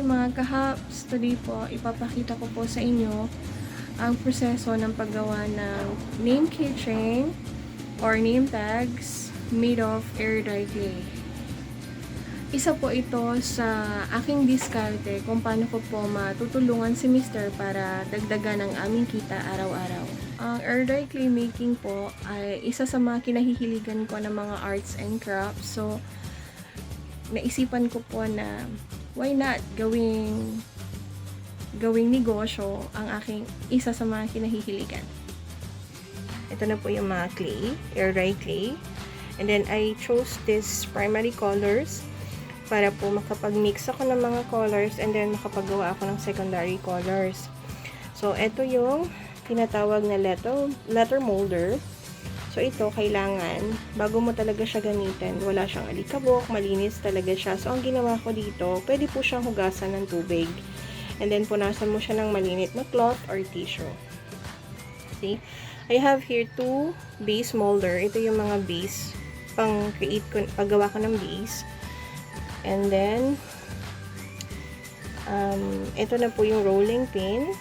mga kahaps, today po ipapakita ko po sa inyo ang proseso ng paggawa ng name keychain or name tags made of air dry clay. Isa po ito sa aking diskarte kung paano ko po matutulungan si Mr. para dagdagan ang aming kita araw-araw. Ang air dry clay making po ay isa sa mga kinahihiligan ko ng mga arts and crafts. So, naisipan ko po na why not gawing negosyo ang aking isa sa mga kinahihiligan. Ito na po yung mga clay, air dry clay. And then I chose this primary colors para po makapag-mix ako ng mga colors and then makapagawa ako ng secondary colors. So ito yung tinatawag na letter molder. So ito, kailangan, bago mo talaga siya gamitin, wala siyang alikabok, malinis talaga siya. So ang ginawa ko dito, pwede po siyang hugasan ng tubig. And then punasan mo siya ng malinit na cloth or tissue. See? I have here two base molder. Ito yung mga base, paggawa ko ng base. And then, ito na po yung rolling pin.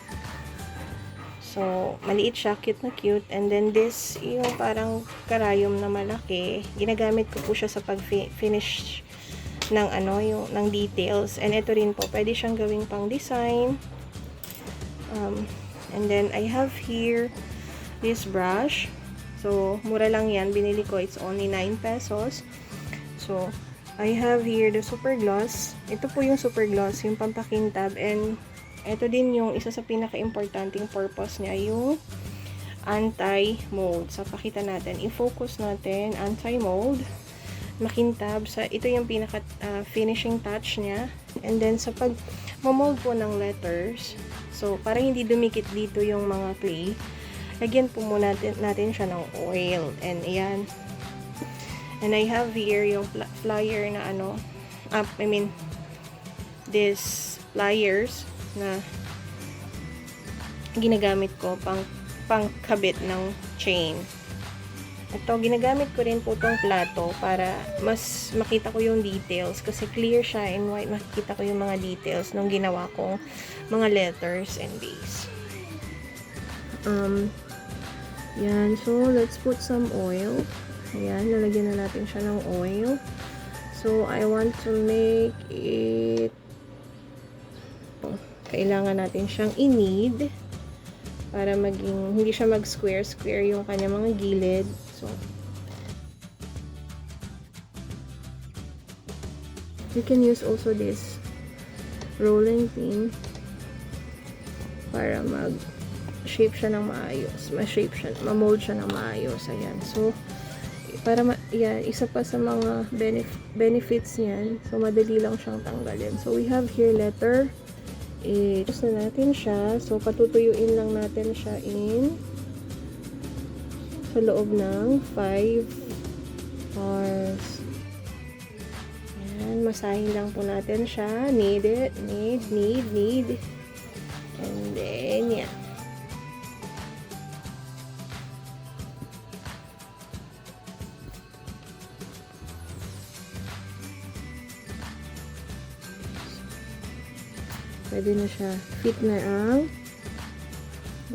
So, maliit siya, cute na cute. And then this, yung parang karayom na malaki, ginagamit ko po siya sa pag-finish ng ng details. And ito rin po, pwede siyang gawing pang design. And then I have here this brush. So, mura lang yan. Binili ko, it's only 9 pesos. So, I have here the super gloss. Ito po yung super gloss, yung pampakintab. And ito din yung isa sa pinaka-importanting purpose niya, yung anti-mold. So, pakita natin. I-focus natin, anti-mold, makintab. Ito yung pinaka-finishing touch niya. And then, sa pag-mold po ng letters, so, para hindi dumikit dito yung mga clay, lagyan po muna natin siya ng oil. And, ayan. And I have here yung flyer na this pliers na ginagamit ko pangkabit ng chain. Ito, ginagamit ko rin po tong plato para mas makita ko yung details kasi clear siya and white, makikita ko yung mga details nung ginawa kong mga letters and base. Yan, so let's put some oil. Ayan, lalagyan na natin siya ng oil. So, I want to make it, kailangan natin siyang i-knead para maging, hindi siya mag-square-square yung kanya mga gilid. So, you can use also this rolling pin para mag-shape siya ng maayos. Ma-mold siya ng maayos. Ayan. So, para yan, isa pa sa mga benefits niyan. So, madali lang siyang tanggalin. So, we have here letter. I-choose na natin siya. So, patutuyuin lang natin siya sa loob ng 5 hours. Ayan, masahin lang po natin siya. Knead it. Knead. And then, yan. Pwede na siya. Fit na ang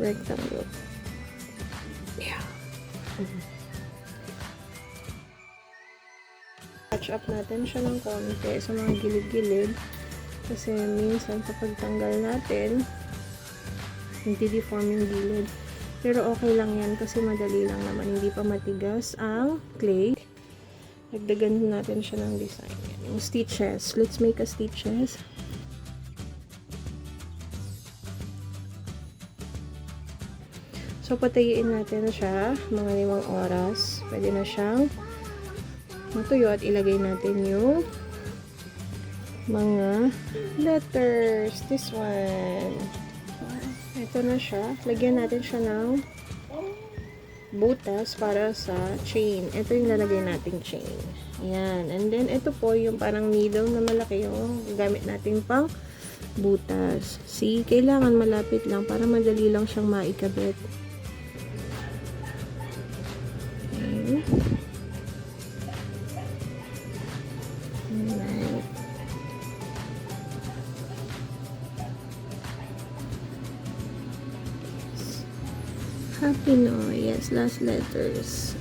rectangle. Yeah. Touch up natin siya ng konti sa mga gilid-gilid. Kasi minsan sa pagtanggal natin, hindi deform yung gilid. Pero okay lang yan kasi madali lang naman. Hindi pa matigas ang clay. Nagdagan natin siya ng design. Yung stitches. Let's make a stitches. So, patayin natin siya, mga 5 oras. Pwede na siyang matuyo at ilagay natin yung mga letters. This one. Ito na siya. Lagyan natin siya ng butas para sa chain. Ito yung lalagay nating chain. Ayan. And then, ito po yung parang needle na malaki yung gamit natin pang butas. See, kailangan malapit lang para madali lang siyang maikabit. Happy no. Yes, last letters.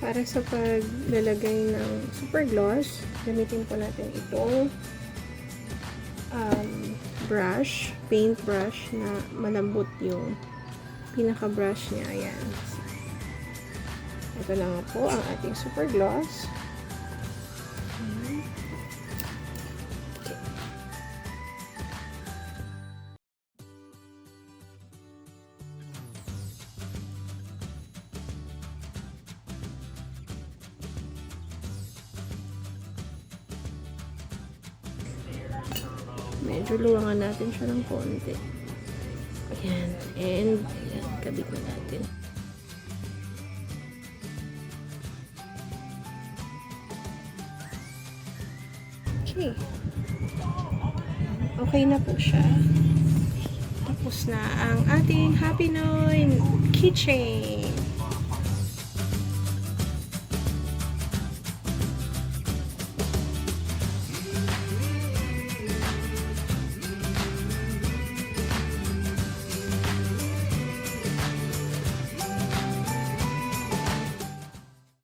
Para sa paglalagay ng super gloss, gamitin po natin itong brush, paint brush na malambot yung pinaka brush niya. Ayan. Ito na nga po ang ating super gloss. Okay. Medyo luwangan natin siya ng konti. Ayan. And, ayan, kabit na natin. Okay. Okay na po siya. Tapos na ang ating Happy Noy keychain.